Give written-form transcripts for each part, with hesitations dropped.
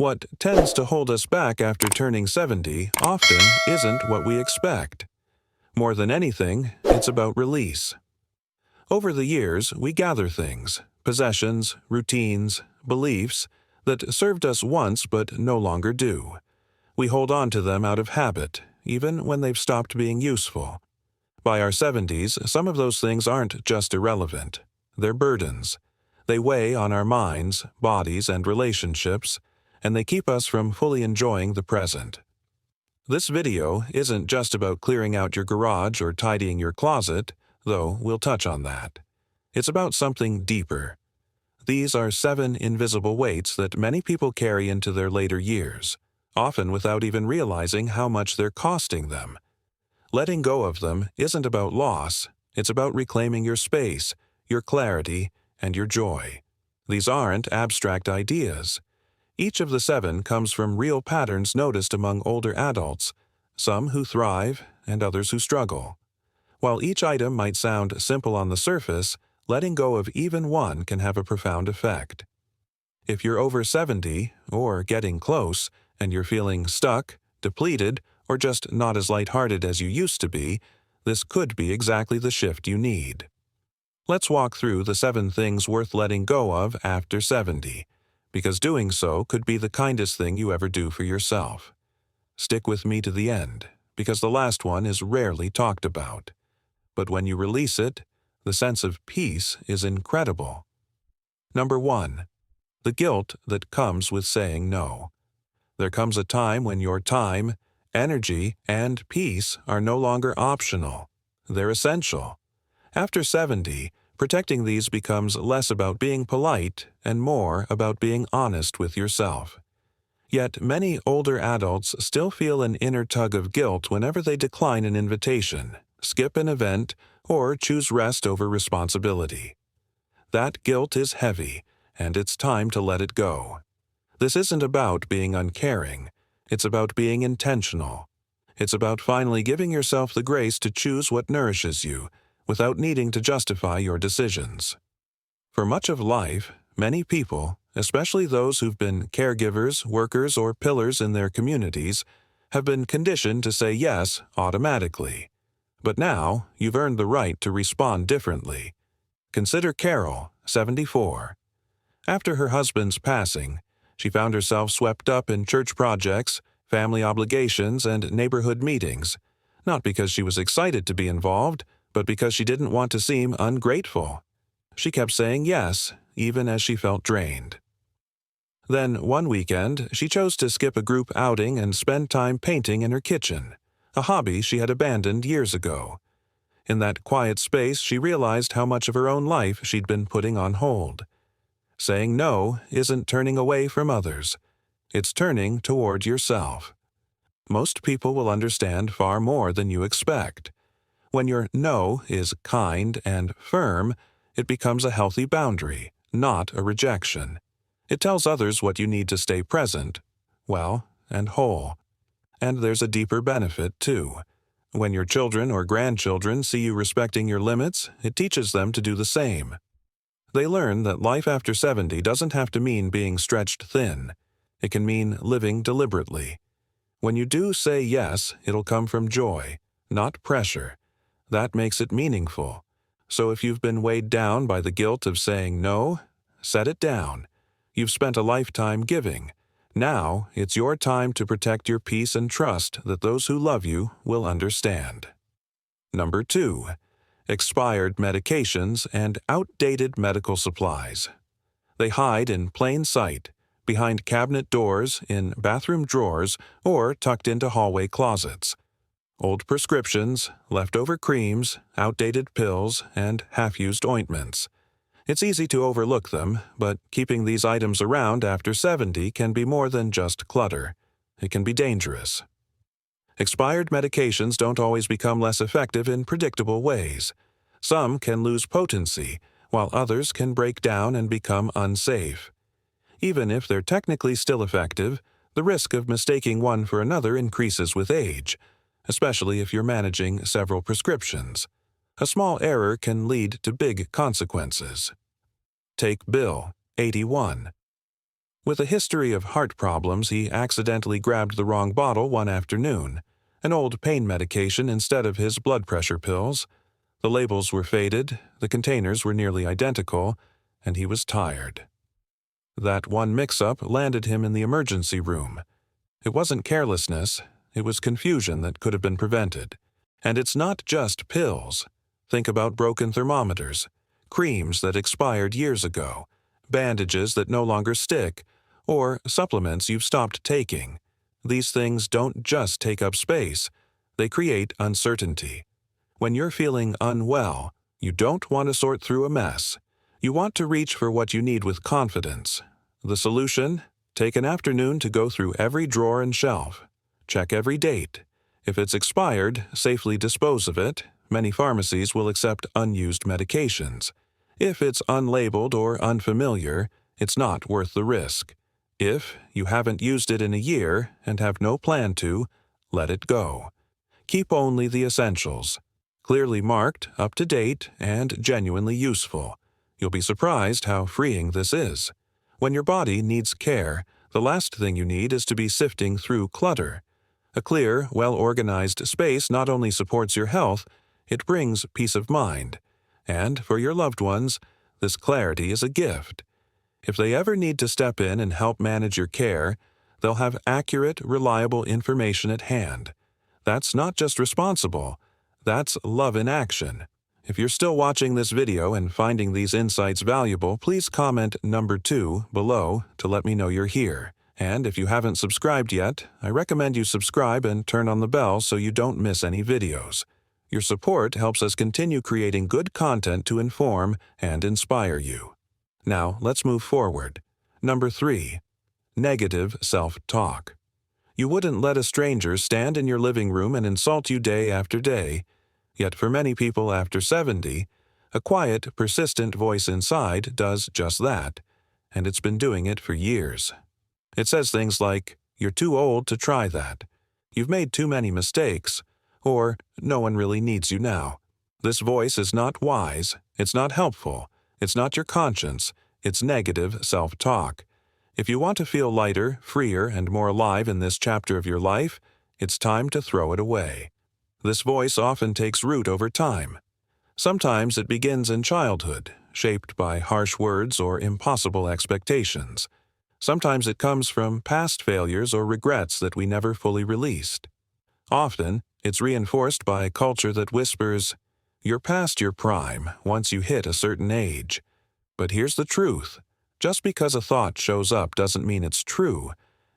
What tends to hold us back after turning 70 often isn't what we expect. More than anything, it's about release. Over the years, we gather things, possessions, routines, beliefs, that served us once but no longer do. We hold on to them out of habit, even when they've stopped being useful. By our 70s, some of those things aren't just irrelevant. They're burdens. They weigh on our minds, bodies, and relationships, and they keep us from fully enjoying the present. This video isn't just about clearing out your garage or tidying your closet, though we'll touch on that. It's about something deeper. These are 7 invisible weights that many people carry into their later years, often without even realizing how much they're costing them. Letting go of them isn't about loss, it's about reclaiming your space, your clarity, and your joy. These aren't abstract ideas. Each of the 7 comes from real patterns noticed among older adults, some who thrive and others who struggle. While each item might sound simple on the surface, letting go of even one can have a profound effect. If you're over 70, or getting close, and you're feeling stuck, depleted, or just not as lighthearted as you used to be, this could be exactly the shift you need. Let's walk through the 7 things worth letting go of after 70, because doing so could be the kindest thing you ever do for yourself. Stick with me to the end, because the last one is rarely talked about. But when you release it, the sense of peace is incredible. Number 1. The guilt that comes with saying no. There comes a time when your time, energy, and peace are no longer optional. They're essential. After 70, protecting these becomes less about being polite and more about being honest with yourself. Yet many older adults still feel an inner tug of guilt whenever they decline an invitation, skip an event, or choose rest over responsibility. That guilt is heavy, and it's time to let it go. This isn't about being uncaring. It's about being intentional. It's about finally giving yourself the grace to choose what nourishes you, without needing to justify your decisions. For much of life, many people, especially those who've been caregivers, workers, or pillars in their communities, have been conditioned to say yes automatically. But now, you've earned the right to respond differently. Consider Carol, 74. After her husband's passing, she found herself swept up in church projects, family obligations, and neighborhood meetings, not because she was excited to be involved, but because she didn't want to seem ungrateful. She kept saying yes, even as she felt drained. Then, one weekend, she chose to skip a group outing and spend time painting in her kitchen, a hobby she had abandoned years ago. In that quiet space, she realized how much of her own life she'd been putting on hold. Saying no isn't turning away from others. It's turning toward yourself. Most people will understand far more than you expect. When your no is kind and firm, it becomes a healthy boundary, not a rejection. It tells others what you need to stay present, well, and whole. And there's a deeper benefit, too. When your children or grandchildren see you respecting your limits, it teaches them to do the same. They learn that life after 70 doesn't have to mean being stretched thin. It can mean living deliberately. When you do say yes, it'll come from joy, not pressure. That makes it meaningful. So if you've been weighed down by the guilt of saying no, set it down. You've spent a lifetime giving. Now, it's your time to protect your peace and trust that those who love you will understand. Number 2. Expired medications and outdated medical supplies. They hide in plain sight, behind cabinet doors, in bathroom drawers, or tucked into hallway closets. Old prescriptions, leftover creams, outdated pills, and half-used ointments. It's easy to overlook them, but keeping these items around after 70 can be more than just clutter. It can be dangerous. Expired medications don't always become less effective in predictable ways. Some can lose potency, while others can break down and become unsafe. Even if they're technically still effective, the risk of mistaking one for another increases with age, especially if you're managing several prescriptions. A small error can lead to big consequences. Take Bill, 81. With a history of heart problems, he accidentally grabbed the wrong bottle one afternoon, an old pain medication instead of his blood pressure pills. The labels were faded, the containers were nearly identical, and he was tired. That one mix-up landed him in the emergency room. It wasn't carelessness, it was confusion that could have been prevented. And it's not just pills. Think about broken thermometers, creams that expired years ago, bandages that no longer stick, or supplements you've stopped taking. These things don't just take up space, they create uncertainty. When you're feeling unwell, you don't want to sort through a mess. You want to reach for what you need with confidence. The solution? Take an afternoon to go through every drawer and shelf. Check every date. If it's expired, safely dispose of it. Many pharmacies will accept unused medications. If it's unlabeled or unfamiliar, it's not worth the risk. If you haven't used it in a year and have no plan to, let it go. Keep only the essentials. Clearly marked, up to date, and genuinely useful. You'll be surprised how freeing this is. When your body needs care, the last thing you need is to be sifting through clutter. A clear, well-organized space not only supports your health, it brings peace of mind. And for your loved ones, this clarity is a gift. If they ever need to step in and help manage your care, they'll have accurate, reliable information at hand. That's not just responsible, that's love in action. If you're still watching this video and finding these insights valuable, please comment number 2 below to let me know you're here. And if you haven't subscribed yet, I recommend you subscribe and turn on the bell so you don't miss any videos. Your support helps us continue creating good content to inform and inspire you. Now, let's move forward. Number 3. Negative self-talk. You wouldn't let a stranger stand in your living room and insult you day after day. Yet for many people after 70, a quiet, persistent voice inside does just that, and it's been doing it for years. It says things like, "You're too old to try that," "You've made too many mistakes," or "No one really needs you now." This voice is not wise, it's not helpful, it's not your conscience, it's negative self-talk. If you want to feel lighter, freer, and more alive in this chapter of your life, it's time to throw it away. This voice often takes root over time. Sometimes it begins in childhood, shaped by harsh words or impossible expectations. Sometimes it comes from past failures or regrets that we never fully released. Often, it's reinforced by a culture that whispers, "You're past your prime once you hit a certain age." But here's the truth. Just because a thought shows up doesn't mean it's true,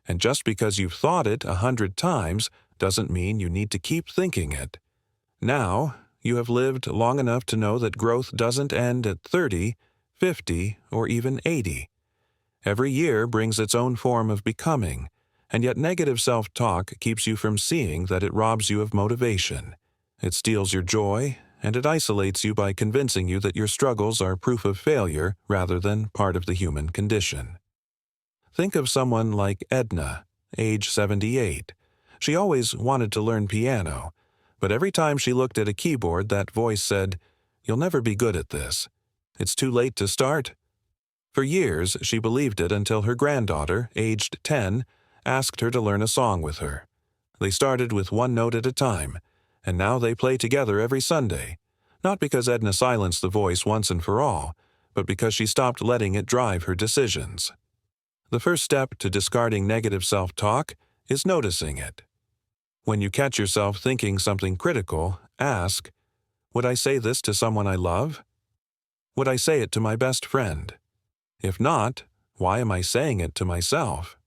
and just because you've thought it 100 times doesn't mean you need to keep thinking it. Now, you have lived long enough to know that growth doesn't end at 30, 50, or even 80. Every year brings its own form of becoming, and yet negative self-talk keeps you from seeing that it robs you of motivation. It steals your joy, and it isolates you by convincing you that your struggles are proof of failure rather than part of the human condition. Think of someone like Edna, age 78. She always wanted to learn piano, but every time she looked at a keyboard, that voice said, "You'll never be good at this. It's too late to start." For years, she believed it until her granddaughter, aged 10, asked her to learn a song with her. They started with one note at a time, and now they play together every Sunday, not because Edna silenced the voice once and for all, but because she stopped letting it drive her decisions. The first step to discarding negative self-talk is noticing it. When you catch yourself thinking something critical, ask, "Would I say this to someone I love? Would I say it to my best friend? If not, why am I saying it to myself?"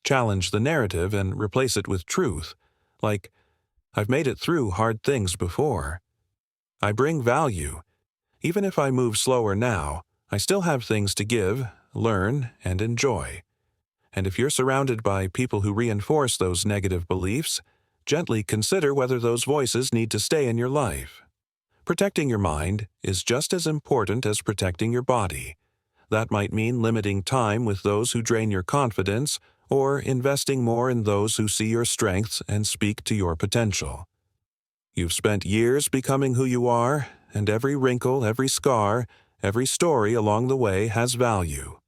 Challenge the narrative and replace it with truth, like, "I've made it through hard things before. I bring value. Even if I move slower now, I still have things to give, learn, and enjoy." And if you're surrounded by people who reinforce those negative beliefs, gently consider whether those voices need to stay in your life. Protecting your mind is just as important as protecting your body. That might mean limiting time with those who drain your confidence or investing more in those who see your strengths and speak to your potential. You've spent years becoming who you are, and every wrinkle, every scar, every story along the way has value.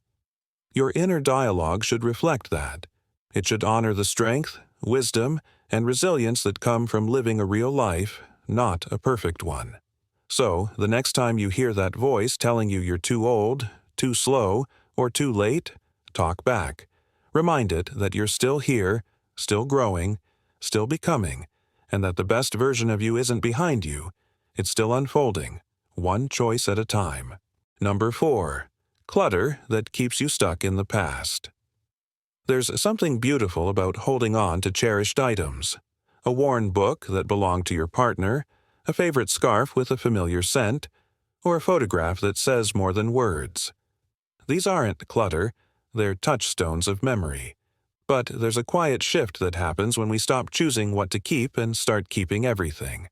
Your inner dialogue should reflect that. It should honor the strength, wisdom, and resilience that come from living a real life, not a perfect one. So, the next time you hear that voice telling you you're too old, too slow, or too late, talk back. Remind it that you're still here, still growing, still becoming, and that the best version of you isn't behind you. It's still unfolding, one choice at a time. Number 4. Clutter that keeps you stuck in the past. There's something beautiful about holding on to cherished items. A worn book that belonged to your partner, a favorite scarf with a familiar scent, or a photograph that says more than words. These aren't clutter, they're touchstones of memory. But there's a quiet shift that happens when we stop choosing what to keep and start keeping everything.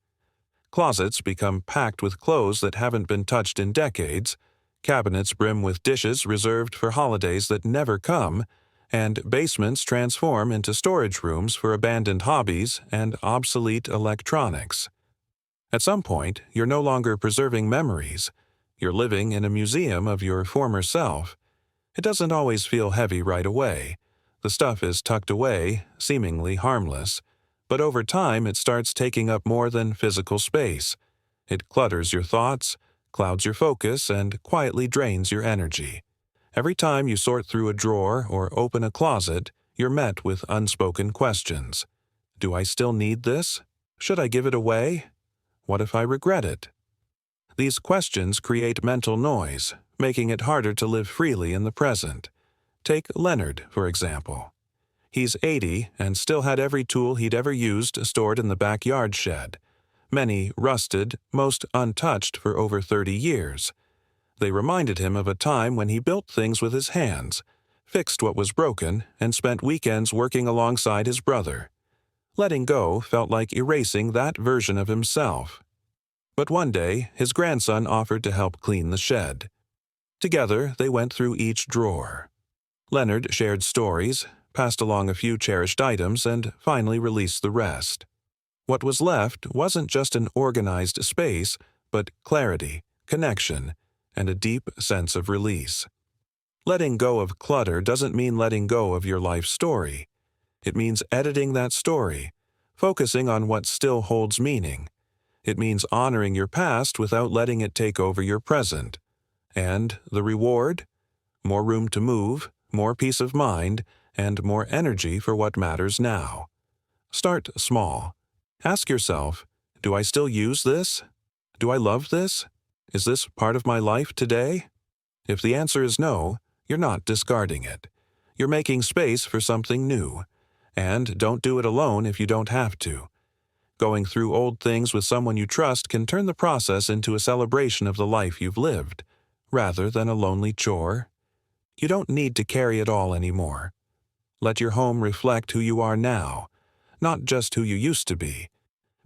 Closets become packed with clothes that haven't been touched in decades, cabinets brim with dishes reserved for holidays that never come, and basements transform into storage rooms for abandoned hobbies and obsolete electronics. At some point, you're no longer preserving memories. You're living in a museum of your former self. It doesn't always feel heavy right away. The stuff is tucked away, seemingly harmless. But over time, it starts taking up more than physical space. It clutters your thoughts, clouds your focus, and quietly drains your energy. Every time you sort through a drawer or open a closet, you're met with unspoken questions. Do I still need this? Should I give it away? What if I regret it? These questions create mental noise, making it harder to live freely in the present. Take Leonard, for example. He's 80 and still had every tool he'd ever used stored in the backyard shed. Many rusted, most untouched for over 30 years. They reminded him of a time when he built things with his hands, fixed what was broken, and spent weekends working alongside his brother. Letting go felt like erasing that version of himself. But one day, his grandson offered to help clean the shed. Together, they went through each drawer. Leonard shared stories, passed along a few cherished items, and finally released the rest. What was left wasn't just an organized space, but clarity, connection, and a deep sense of release. Letting go of clutter doesn't mean letting go of your life story. It means editing that story, focusing on what still holds meaning. It means honoring your past without letting it take over your present. And the reward? More room to move, more peace of mind, and more energy for what matters now. Start small. Ask yourself, do I still use this? Do I love this? Is this part of my life today? If the answer is no, you're not discarding it. You're making space for something new. And don't do it alone if you don't have to. Going through old things with someone you trust can turn the process into a celebration of the life you've lived, rather than a lonely chore. You don't need to carry it all anymore. Let your home reflect who you are now, not just who you used to be.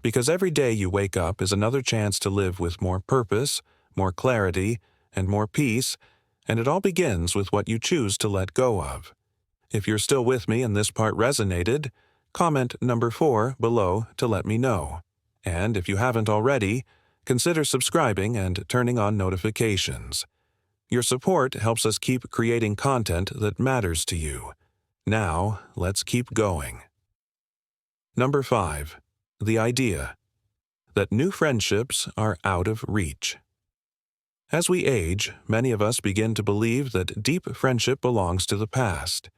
Because every day you wake up is another chance to live with more purpose, more clarity, and more peace, and it all begins with what you choose to let go of. If you're still with me and this part resonated, comment number 4 below to let me know. And if you haven't already, consider subscribing and turning on notifications. Your support helps us keep creating content that matters to you. Now, let's keep going. Number 5. The idea that new friendships are out of reach. As we age, many of us begin to believe that deep friendship belongs to the past,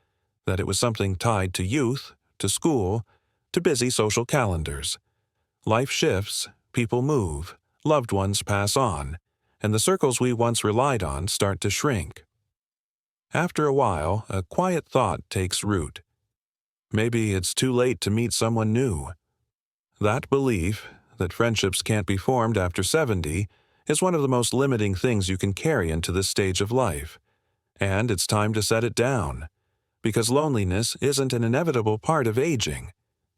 that it was something tied to youth, to school, to busy social calendars. Life shifts, people move, loved ones pass on, and the circles we once relied on start to shrink. After a while, a quiet thought takes root. Maybe it's too late to meet someone new. That belief, that friendships can't be formed after 70, is one of the most limiting things you can carry into this stage of life. And it's time to set it down. Because loneliness isn't an inevitable part of aging.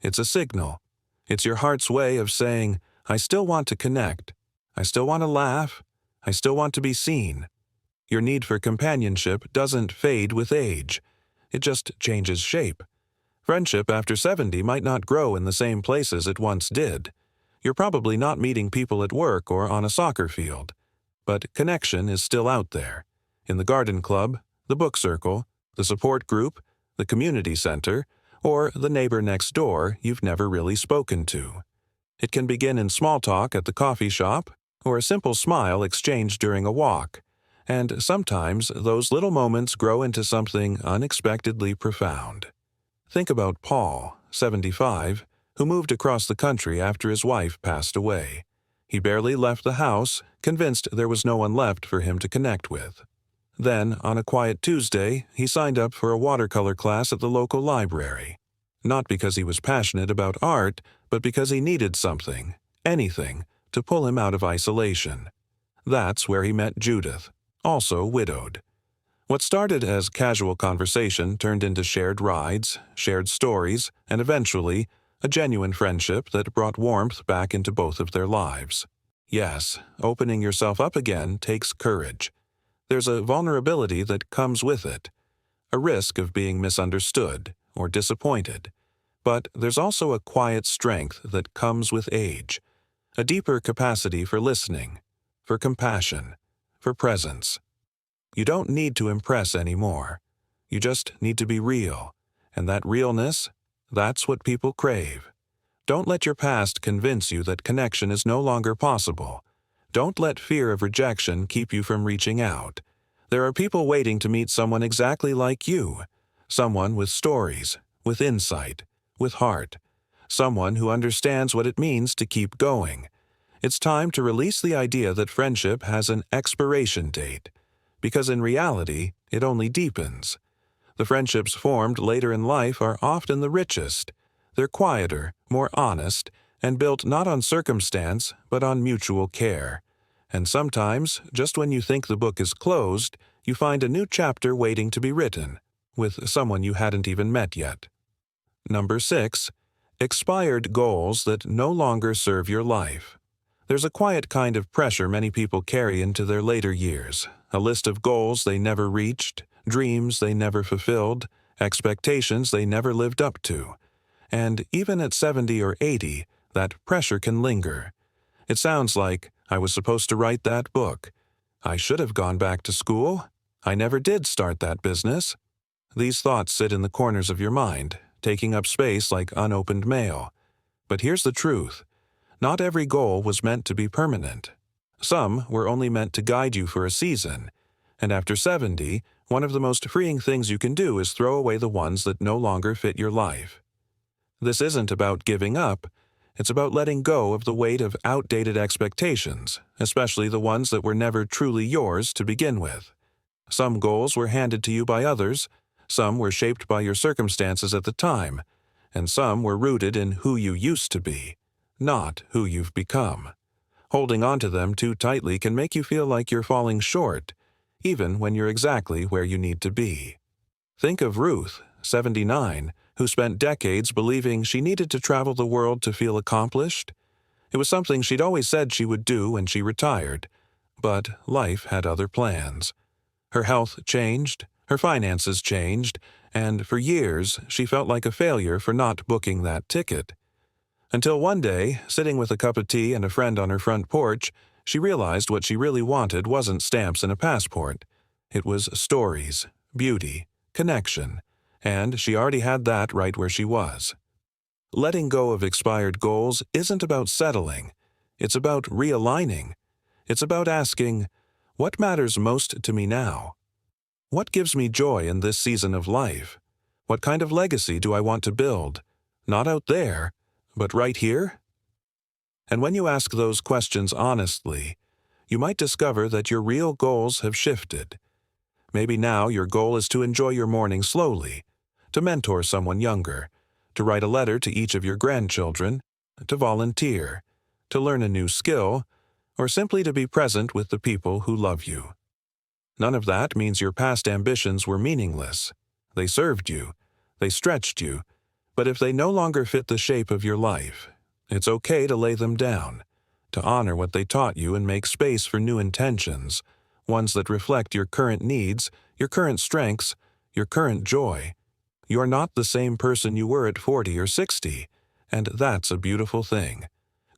It's a signal. It's your heart's way of saying, I still want to connect. I still want to laugh. I still want to be seen. Your need for companionship doesn't fade with age. It just changes shape. Friendship after 70 might not grow in the same places it once did. You're probably not meeting people at work or on a soccer field. But connection is still out there. In the garden club, the book circle, the support group, the community center, or the neighbor next door you've never really spoken to. It can begin in small talk at the coffee shop or a simple smile exchanged during a walk, and sometimes those little moments grow into something unexpectedly profound. Think about Paul, 75, who moved across the country after his wife passed away. He barely left the house, convinced there was no one left for him to connect with. Then, on a quiet Tuesday, he signed up for a watercolor class at the local library. Not because he was passionate about art, but because he needed something, anything, to pull him out of isolation. That's where he met Judith, also widowed. What started as casual conversation turned into shared rides, shared stories, and eventually, a genuine friendship that brought warmth back into both of their lives. Yes, opening yourself up again takes courage. There's a vulnerability that comes with it, a risk of being misunderstood or disappointed. But there's also a quiet strength that comes with age, a deeper capacity for listening, for compassion, for presence. You don't need to impress anymore. You just need to be real, and that realness, that's what people crave. Don't let your past convince you that connection is no longer possible. Don't let fear of rejection keep you from reaching out. There are people waiting to meet someone exactly like you, someone with stories, with insight, with heart, someone who understands what it means to keep going. It's time to release the idea that friendship has an expiration date, because in reality, it only deepens. The friendships formed later in life are often the richest. They're quieter, more honest, and built not on circumstance, but on mutual care. And sometimes, just when you think the book is closed, you find a new chapter waiting to be written, with someone you hadn't even met yet. Number 6. Expired goals that no longer serve your life. There's a quiet kind of pressure many people carry into their later years, a list of goals they never reached, dreams they never fulfilled, expectations they never lived up to. And even at 70 or 80, that pressure can linger. It sounds like, I was supposed to write that book. I should have gone back to school. I never did start that business. These thoughts sit in the corners of your mind, taking up space like unopened mail. But here's the truth. Not every goal was meant to be permanent. Some were only meant to guide you for a season. And after 70, one of the most freeing things you can do is throw away the ones that no longer fit your life. This isn't about giving up. It's about letting go of the weight of outdated expectations, especially the ones that were never truly yours to begin with. Some goals were handed to you by others, some were shaped by your circumstances at the time, and some were rooted in who you used to be, not who you've become. Holding on to them too tightly can make you feel like you're falling short, even when you're exactly where you need to be. Think of Ruth, 79, who spent decades believing she needed to travel the world to feel accomplished. It was something she'd always said she would do when she retired, but life had other plans. Her health changed, her finances changed, and for years she felt like a failure for not booking that ticket. Until one day, sitting with a cup of tea and a friend on her front porch, she realized what she really wanted wasn't stamps and a passport. It was stories, beauty, connection, and she already had that right where she was. Letting go of expired goals isn't about settling. It's about realigning. It's about asking, what matters most to me now? What gives me joy in this season of life? What kind of legacy do I want to build? Not out there, but right here? And when you ask those questions honestly, you might discover that your real goals have shifted. Maybe now your goal is to enjoy your morning slowly, to mentor someone younger, to write a letter to each of your grandchildren, to volunteer, to learn a new skill, or simply to be present with the people who love you. None of that means your past ambitions were meaningless. They served you, they stretched you, but if they no longer fit the shape of your life, it's okay to lay them down, to honor what they taught you and make space for new intentions, ones that reflect your current needs, your current strengths, your current joy. You're not the same person you were at 40 or 60, and that's a beautiful thing.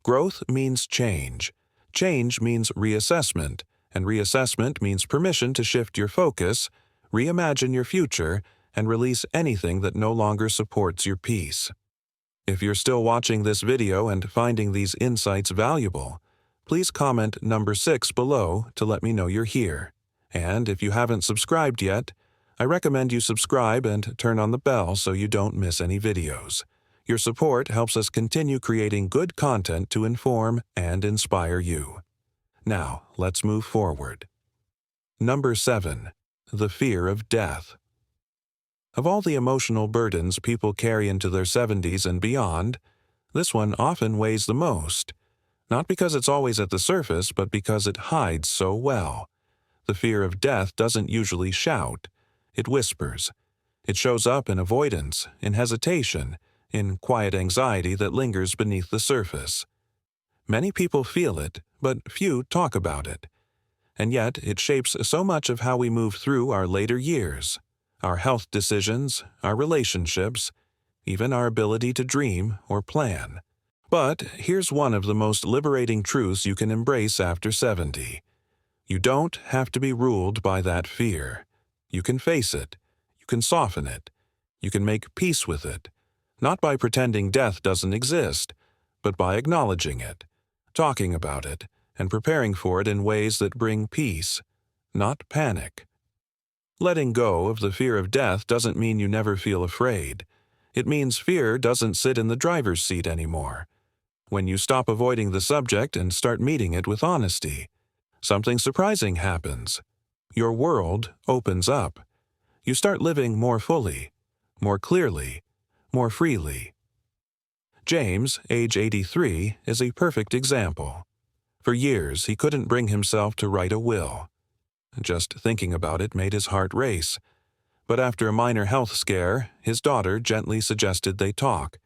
Growth means change. Change means reassessment, and reassessment means permission to shift your focus, reimagine your future, and release anything that no longer supports your peace. If you're still watching this video and finding these insights valuable, please comment number 6 below to let me know you're here. And if you haven't subscribed yet, I recommend you subscribe and turn on the bell so you don't miss any videos. Your support helps us continue creating good content to inform and inspire you. Now, let's move forward. Number 7. The fear of death. Of all the emotional burdens people carry into their 70s and beyond, this one often weighs the most. Not because it's always at the surface, but because it hides so well. The fear of death doesn't usually shout. It whispers. It shows up in avoidance, in hesitation, in quiet anxiety that lingers beneath the surface. Many people feel it, but few talk about it. And yet, it shapes so much of how we move through our later years. Our health decisions, our relationships, even our ability to dream or plan. But here's one of the most liberating truths you can embrace after 70. You don't have to be ruled by that fear. You can face it. You can soften it. You can make peace with it. Not by pretending death doesn't exist, but by acknowledging it, talking about it, and preparing for it in ways that bring peace, not panic. Letting go of the fear of death doesn't mean you never feel afraid. It means fear doesn't sit in the driver's seat anymore. When you stop avoiding the subject and start meeting it with honesty, something surprising happens. Your world opens up. You start living more fully, more clearly, more freely. James, age 83, is a perfect example. For years, he couldn't bring himself to write a will. Just thinking about it made his heart race. But after a minor health scare, his daughter gently suggested they talk.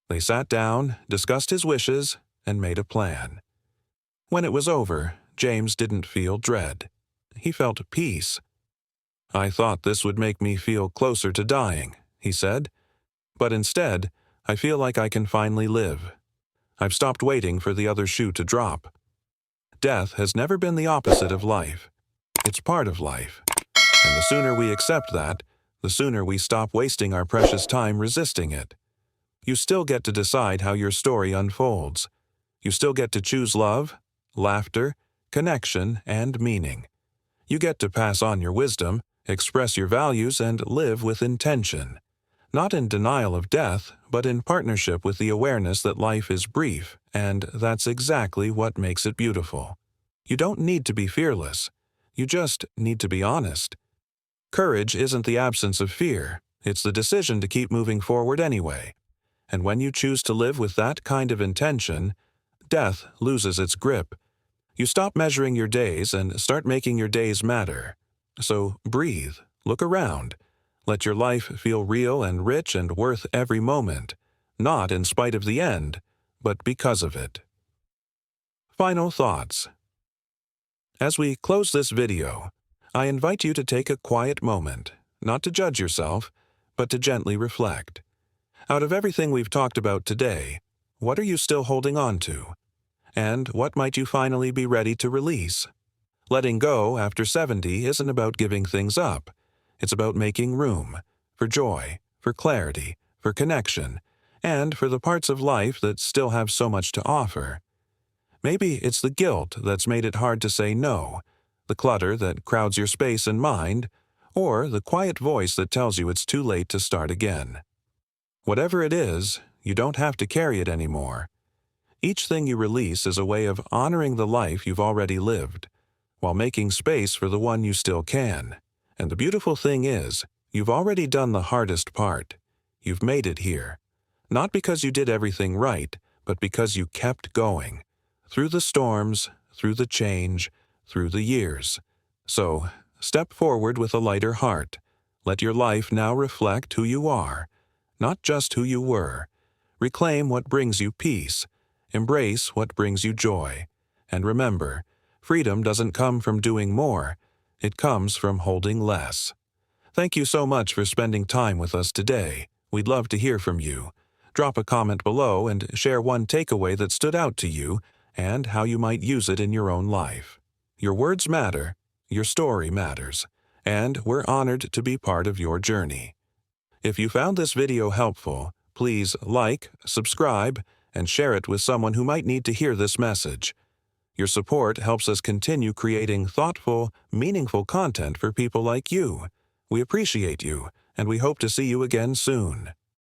They sat down, discussed his wishes, and made a plan. When it was over, James didn't feel dread. He felt peace. "I thought this would make me feel closer to dying," he said. "But instead, I feel like I can finally live. I've stopped waiting for the other shoe to drop." Death has never been the opposite of life. It's part of life. And the sooner we accept that, the sooner we stop wasting our precious time resisting it. You still get to decide how your story unfolds. You still get to choose love, laughter, connection, and meaning. You get to pass on your wisdom, express your values, and live with intention. Not in denial of death, but in partnership with the awareness that life is brief, and that's exactly what makes it beautiful. You don't need to be fearless. You just need to be honest. Courage isn't the absence of fear. It's the decision to keep moving forward anyway. And when you choose to live with that kind of intention, death loses its grip. You stop measuring your days and start making your days matter. So breathe, look around. Let your life feel real and rich and worth every moment, not in spite of the end, but because of it. Final thoughts. As we close this video, I invite you to take a quiet moment, not to judge yourself, but to gently reflect. Out of everything we've talked about today, what are you still holding on to? And what might you finally be ready to release? Letting go after 70 isn't about giving things up. It's about making room for joy, for clarity, for connection, and for the parts of life that still have so much to offer. Maybe it's the guilt that's made it hard to say no, the clutter that crowds your space and mind, or the quiet voice that tells you it's too late to start again. Whatever it is, you don't have to carry it anymore. Each thing you release is a way of honoring the life you've already lived, while making space for the one you still can. And the beautiful thing is, you've already done the hardest part. You've made it here. Not because you did everything right, but because you kept going. Through the storms, through the change, through the years. So, step forward with a lighter heart. Let your life now reflect who you are, not just who you were. Reclaim what brings you peace. Embrace what brings you joy. And remember, freedom doesn't come from doing more. It comes from holding less. Thank you so much for spending time with us today. We'd love to hear from you. Drop a comment below and share one takeaway that stood out to you and how you might use it in your own life. Your words matter. Your story matters. and we're honored to be part of your journey. If you found this video helpful, please like, subscribe, and share it with someone who might need to hear this message. Your support helps us continue creating thoughtful, meaningful content for people like you. We appreciate you, and we hope to see you again soon.